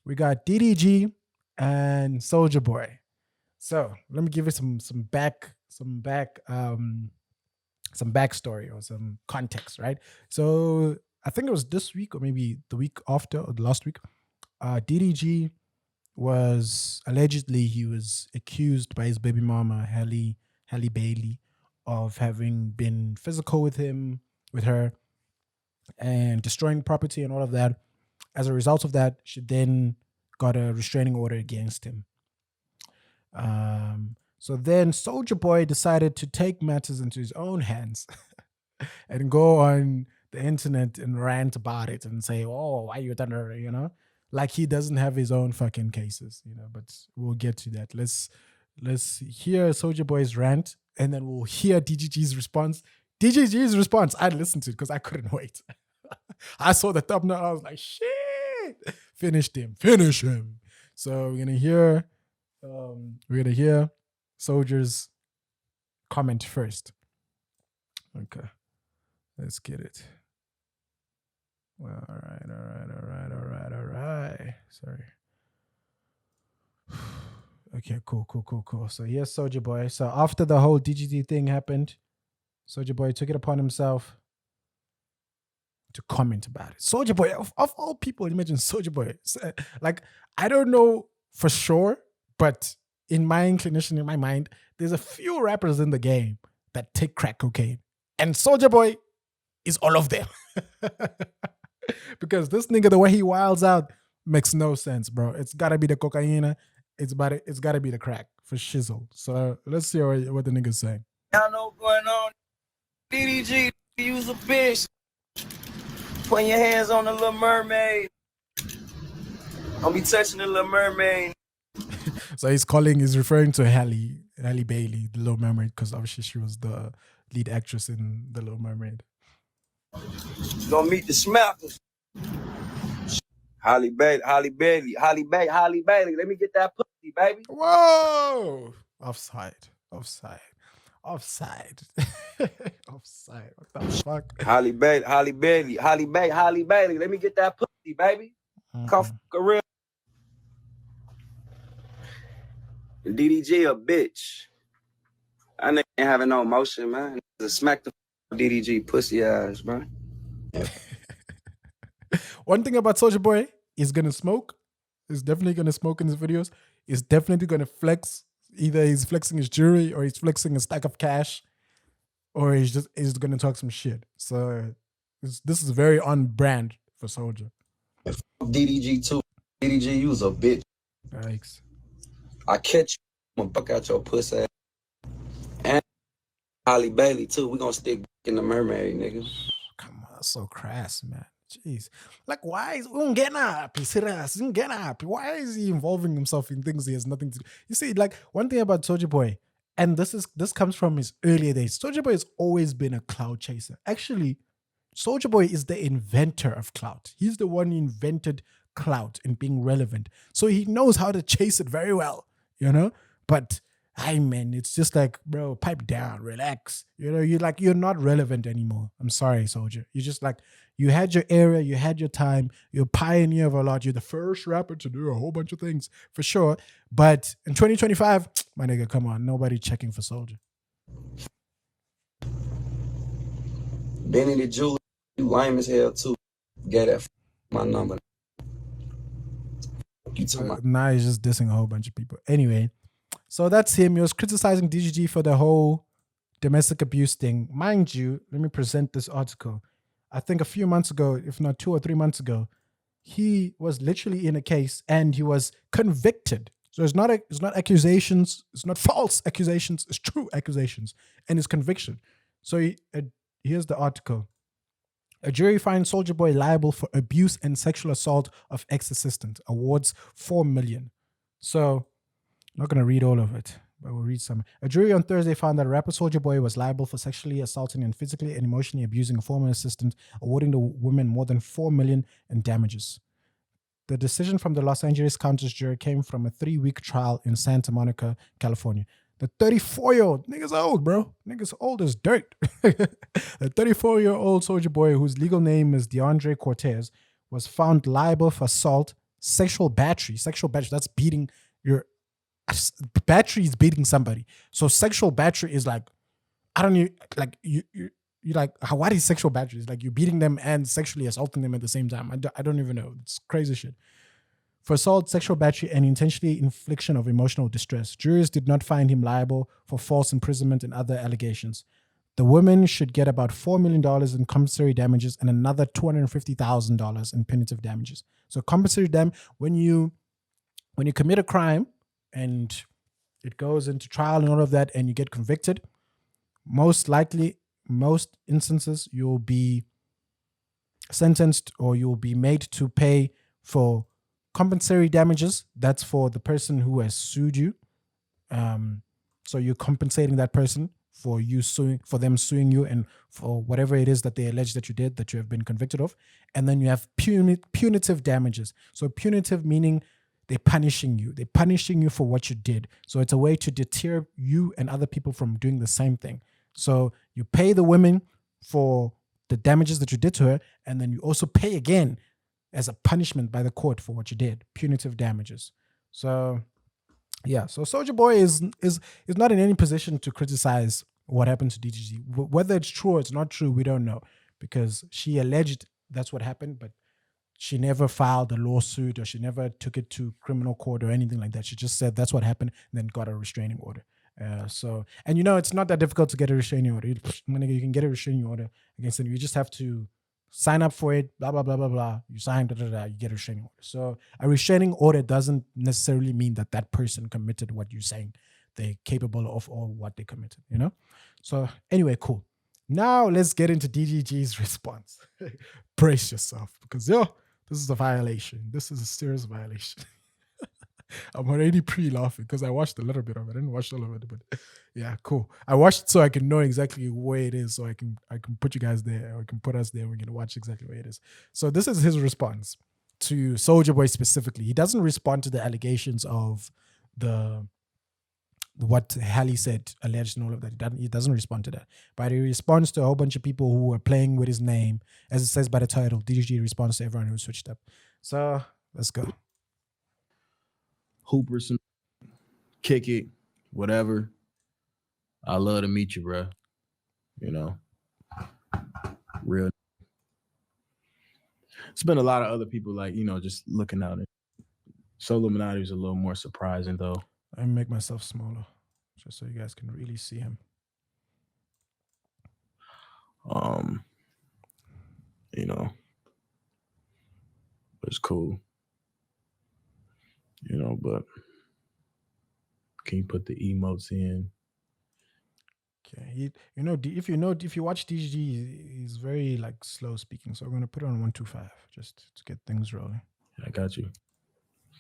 we got DDG and Soulja Boy. So let me give you some backstory or some context, right? So I think it was this week or maybe the week after or the last week. DDG was allegedly he was accused by his baby mama Halle Bailey of having been physical with her and destroying property and all of that. As a result of that, she then got a restraining order against him. So then Soulja Boy decided to take matters into his own hands and go on the internet and rant about it and say, "Oh, why you done her?" Like he doesn't have his own fucking cases, But we'll get to that. Let's hear Soulja Boy's rant, and then we'll hear DGG's response. DGG's response, I listened to it because I couldn't wait. I saw the thumbnail, I was like, "Shit, finish him." So we're gonna hear Soulja's comment first. Okay, let's get it. Well, all right. Sorry. Okay, cool. So here's Soulja Boy. So after the whole DGT thing happened, Soulja Boy took it upon himself to comment about it. Soulja Boy, of all people, imagine Soulja Boy. Like, I don't know for sure, but in my inclination, in my mind, there's a few rappers in the game that take crack cocaine. And Soulja Boy is all of them. Because this nigga, the way he wilds out makes no sense, bro. It's gotta be the cocaine. It's gotta be the crack for shizzle. So let's see what the nigga's saying. Y'all know what's going on. DDG, use a bitch. Putting your hands on the Little Mermaid. Don't be touching the Little Mermaid. So he's referring to Halle Bailey, the Little Mermaid, because obviously she was the lead actress in The Little Mermaid. Gonna meet the smackers. Halle Bailey. Let me get that pussy, baby. Whoa! Offside. What the fuck? Halle Bailey. Let me get that pussy, baby. Come for real. DDG a bitch. I ain't having no emotion, man. Just smack the DDG pussy ass, bro. One thing about Soulja Boy, he's gonna smoke. He's definitely gonna smoke in his videos. He's definitely gonna flex. Either he's flexing his jewelry or he's flexing a stack of cash, or he's gonna talk some shit. So this is very on brand for Soulja. DDG too. DDG, you was a bitch. Yikes. I catch you, I'm gonna buck out your pussy ass. And Halle Bailey too. We gonna stick in the mermaid, nigga. Come on, that's so crass, man. Jeez. Like, why is why is he involving himself in things he has nothing to do? You see, like, one thing about Soulja Boy, and this comes from his earlier days. Soulja Boy has always been a clout chaser. Actually, Soulja Boy is the inventor of clout. He's the one who invented clout and being relevant. So he knows how to chase it very well, But man, it's just like, bro, pipe down, relax. You're not relevant anymore. I'm sorry, Soulja. You're just like, you had your era, you had your time, you're a pioneer of a lot. You're the first rapper to do a whole bunch of things, for sure. But in 2025, my nigga, come on, nobody checking for Soulja. Benny the Jeweler, you lame as hell too. Get that my number. Now he's just dissing a whole bunch of people. Anyway, so that's him. He was criticizing DGG for the whole domestic abuse thing. Mind you, let me present this article. I think a few months ago, if not 2 or 3 months ago, he was literally in a case and he was convicted. So it's not accusations, it's not false accusations, it's true accusations, and it's conviction. So here's the article. A jury finds Soulja Boy liable for abuse and sexual assault of ex-assistant. Awards $4 million. So I'm not going to read all of it, but we'll read some. A jury on Thursday found that rapper Soulja Boy was liable for sexually assaulting and physically and emotionally abusing a former assistant, awarding the woman more than $4 million in damages. The decision from the Los Angeles County's jury came from a 3-week trial in Santa Monica, California. The 34-year-old, nigga's old, bro. Nigga's old as dirt. The 34-year-old Soulja Boy, whose legal name is DeAndre Cortez, was found liable for assault, sexual battery, that's beating your battery is beating somebody. So sexual battery is like, I don't know, like you like, what is sexual battery? It's like you're beating them and sexually assaulting them at the same time. I don't even know. It's crazy shit. For assault, sexual battery, and intentionally infliction of emotional distress, juries did not find him liable for false imprisonment and other allegations. The women should get about $4 million in compensatory damages and another $250,000 in punitive damages. So compensatory when you commit a crime and it goes into trial and all of that, and you get convicted, most instances, you'll be sentenced or you'll be made to pay for compensatory damages. That's for the person who has sued you. So you're compensating that person for them suing you and for whatever it is that they allege that you did, that you have been convicted of. And then you have punitive damages. So punitive meaning they're punishing you for what you did. So it's a way to deter you and other people from doing the same thing. So you pay the women for the damages that you did to her, and then you also pay again as a punishment by the court for what you did, punitive damages. So yeah, so Soulja Boy is not in any position to criticize what happened to DGG. Whether it's true or it's not true, we don't know, because she alleged that's what happened, but she never filed a lawsuit or she never took it to criminal court or anything like that. She just said that's what happened and then got a restraining order. And it's not that difficult to get a restraining order. You can get a restraining order against them. You just have to sign up for it, blah, blah, blah, blah, blah. You sign, you get a restraining order. So a restraining order doesn't necessarily mean that person committed what you're saying they're capable of or what they committed, So anyway, cool. Now let's get into DGG's response. Brace yourself, because this is a violation. This is a serious violation. I'm already pre-laughing because I watched a little bit of it. I didn't watch all of it, but yeah, cool. I watched it so I can know exactly where it is, so I can put you guys there, or I can put us there. We're gonna watch exactly where it is. So this is his response to Soulja Boy specifically. He doesn't respond to the allegations of what Halle said, alleged, and all of that. He doesn't respond to that, but he responds to a whole bunch of people who are playing with his name, as it says by the title. DGG responds to everyone who switched up. So let's go. Hoopers, kick it, whatever. I love to meet you, bro. Real. It's been a lot of other people just looking out. Soul Illuminati was a little more surprising though. I make myself smaller just so you guys can really see him. It's cool. But can you put the emotes in? Okay, if you watch DGG, he's very slow speaking, so I'm gonna put it on 125 just to get things rolling. I got you.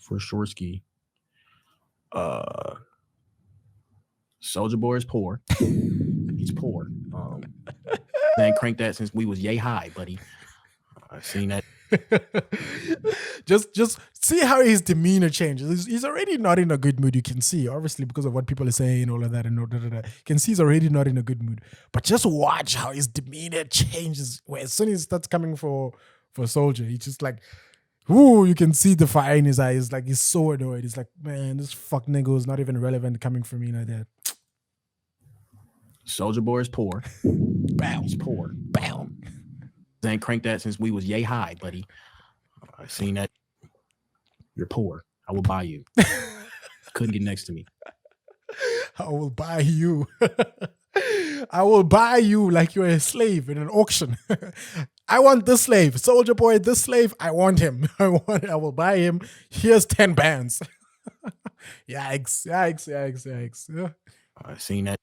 For Shorsky. Soulja Boy is poor. He's poor. Man, crank that since we was yay high, buddy. I've seen that. just see how his demeanor changes. He's already not in a good mood. You can see, obviously, because of what people are saying, all of that, and all that. You can see he's already not in a good mood. But just watch how his demeanor changes. Where as soon as he starts coming for Soulja, he's just like, ooh, you can see the fire in his eyes. Like he's so annoyed. He's like, man, this fuck nigga is not even relevant coming for me like that. Soulja Boy is poor. Bow. He's poor. Bow. Ain't cranked that since we was yay high, buddy. I've seen that. You're poor. I will buy you. Couldn't get next to me. I will buy you. I will buy you like you're a slave in an auction. I want this slave. Soulja Boy, this slave, I want him. I will buy him. Here's 10 bands. Yikes. Yeah. I've seen that.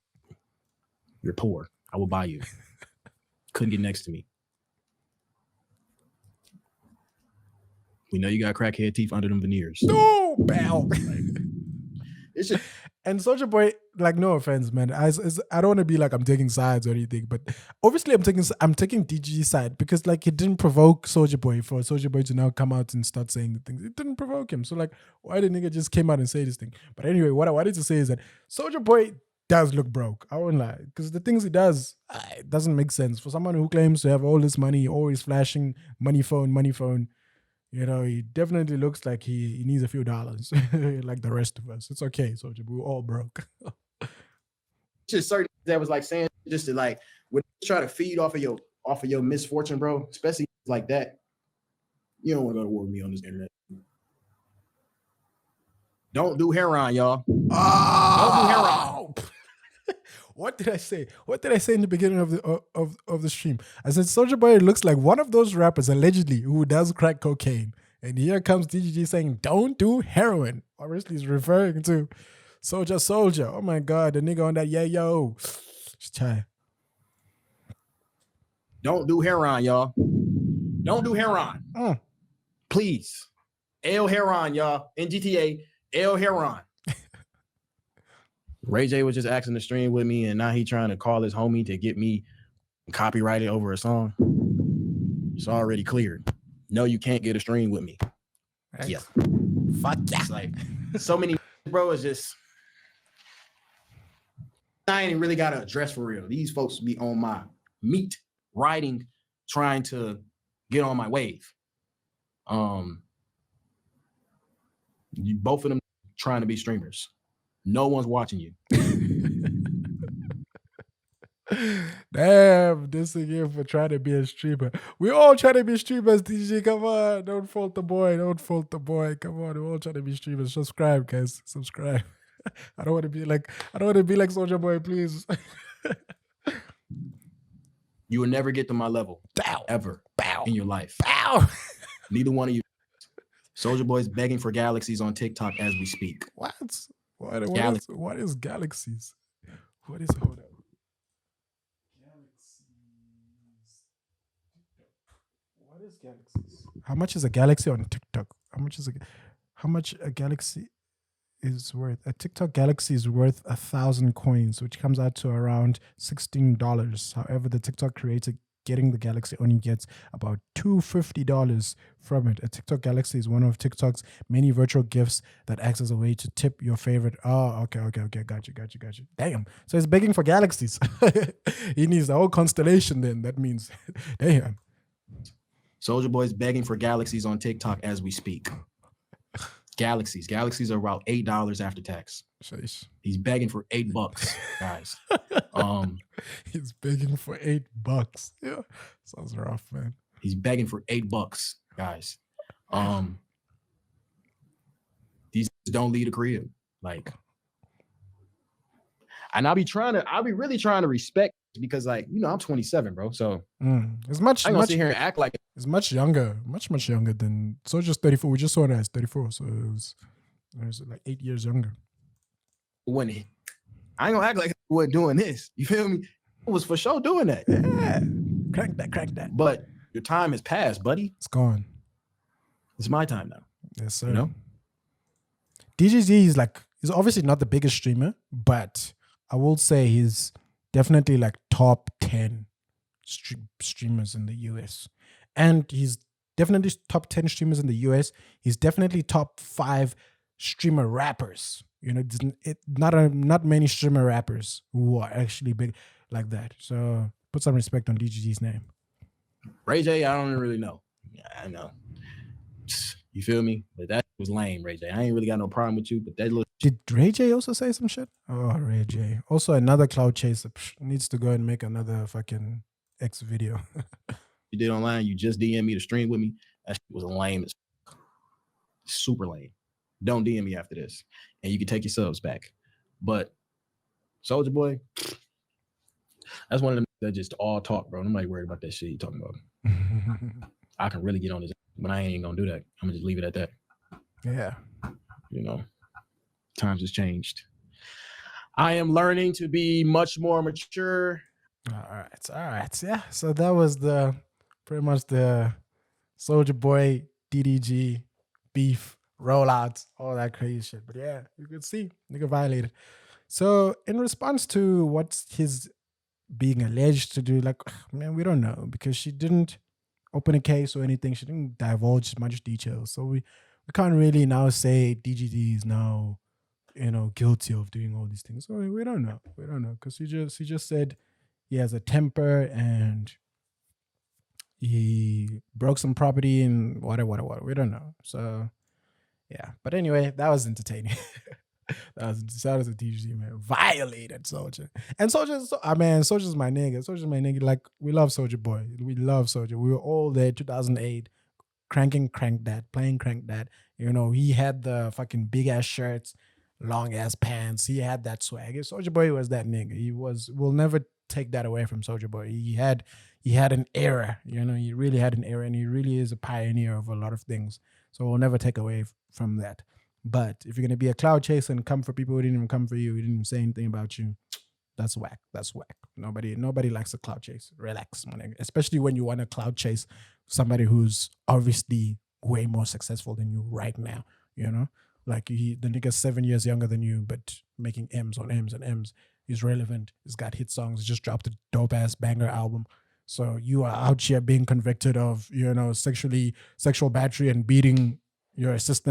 You're poor. I will buy you. Couldn't get next to me. We know you got crackhead teeth under them veneers. No, bow. It's just, and Soulja Boy, no offense, man. I don't want to be like I'm taking sides or anything, but obviously I'm taking DG's side because it didn't provoke Soulja Boy for Soulja Boy to now come out and start saying the things. It didn't provoke him. So why the nigga just came out and say this thing? But anyway, what I wanted to say is that Soulja Boy does look broke. I won't lie, because the things he does, it doesn't make sense for someone who claims to have all this money, always flashing money phone. You know, he definitely looks like he needs a few dollars, like the rest of us. It's okay, Soulja. We're all broke. Just certain that was like saying just to like when you try to feed off of your misfortune, bro, especially like that. You don't want to go to war with me on this internet. Don't do Herion, y'all. Oh! What did I say? What did I say in the beginning of the stream? I said Soulja Boy looks like one of those rappers allegedly who does crack cocaine. And here comes DGG saying, "Don't do heroin." Obviously, he's referring to Soulja. Oh my God, the nigga on that yo. Chai. Don't do Herion, y'all. Don't do Herion. Please. El Herion, y'all. In GTA, El Herion. Ray J was just asking to stream with me, and now he trying to call his homie to get me copyrighted over a song. It's already cleared. No, you can't get a stream with me. Right. Yeah. Fuck yeah. It's like so many, bro, it's just I ain't really got to address for real. These folks be on my meat, riding, trying to get on my wave. Both of them trying to be streamers. No one's watching you. Damn, this again for trying to be a streamer. We all trying to be streamers, DJ. Come on, don't fault the boy. Come on, we all trying to be streamers. Subscribe, guys. Subscribe. I don't want to be like Soulja Boy, please. You will never get to my level. Bow. Ever. Bow. In your life. Bow. Neither one of you. Soulja Boy's begging for galaxies on TikTok as we speak. What is galaxies? What is hold up? Galaxies. What is galaxies? How much is a galaxy on TikTok? How much a galaxy is worth? A TikTok galaxy is worth 1,000 coins, which comes out to around $16. However, the TikTok creator getting the galaxy only gets about $250 from it. A TikTok galaxy is one of TikTok's many virtual gifts that acts as a way to tip your favorite. Oh, okay. Got you. Damn. So he's begging for galaxies. He needs the whole constellation then. That means, damn. Soulja Boy's begging for galaxies on TikTok as we speak. Galaxies are about $8 after tax. Sheesh. He's begging for $8, guys. He's begging for $8. Yeah, sounds rough, man. He's begging for $8, guys. These don't leave the crib, like. And I'll be really trying to respect because, like, you know, I'm 27, bro. So it's much. I'm gonna sit here and act like it's much younger than Soulja's 34. We just saw it as 34, so it was like 8 years younger. When I ain't gonna act like I wasn't doing this. You feel me? I was for sure doing that. Yeah, crack that. But your time has passed, buddy. It's gone. It's my time now. Yes, sir. You know, DGZ is he's obviously not the biggest streamer, but I will say he's definitely like top 10 streamers in the US. And he's definitely top 10 streamers in the US. He's definitely top 5 streamer rappers. You know, not many streamer rappers who are actually big like that. So put some respect on DGG's name. Ray J, I don't really know. Yeah, I know. You feel me? But that was lame, Ray J. I ain't really got no problem with you, but that look. Did Ray J also say some shit? Oh, Ray J. Also another cloud chaser. Needs to go and make another fucking X video. You did online, you just DM me to stream with me. That shit was lame as super lame. Don't DM me after this. And you can take your subs back. But Soulja Boy, that's one of them that just all talk, bro. Nobody worried about that shit you talking about. I can really get on this, but I ain't gonna do that. I'm gonna just leave it at that. Yeah. You know, times has changed. I am learning to be much more mature. All right. Yeah. So that was pretty much the Soulja Boy, DDG, beef, rollouts, all that crazy shit. But yeah, you could see nigga violated. So in response to what's his being alleged to do, like, man, we don't know because she didn't open a case or anything. She didn't divulge much details. So we can't really now say DGD is now, you know, guilty of doing all these things. So we don't know. Because he just said he has a temper and he broke some property and whatever. We don't know. So yeah. But anyway, that was entertaining. That was a DG, man. Violated Soulja. And Soulja's Soulja's my nigga. Soulja's my nigga. Like, we love Soulja Boy. We love Soulja. We were all there 2008, cranking Crank That, playing Crank That. You know, he had the fucking big ass shirts, long ass pants. He had that swag. Soulja Boy was that nigga. We'll never take that away from Soulja Boy. He had an era, you know, he really had an era, and he really is a pioneer of a lot of things. So we'll never take away from that. But if you're gonna be a cloud chaser and come for people who didn't even come for you, who didn't even say anything about you, that's whack. That's whack. Nobody likes a cloud chase. Relax, my nigga. Especially when you want to cloud chase somebody who's obviously way more successful than you right now. You know, like the nigga's 7 years younger than you, but making M's on M's and M's. He's relevant. He's got hit songs. He just dropped a dope ass banger album. So you are out here being convicted of, you know, sexual battery and beating your assistant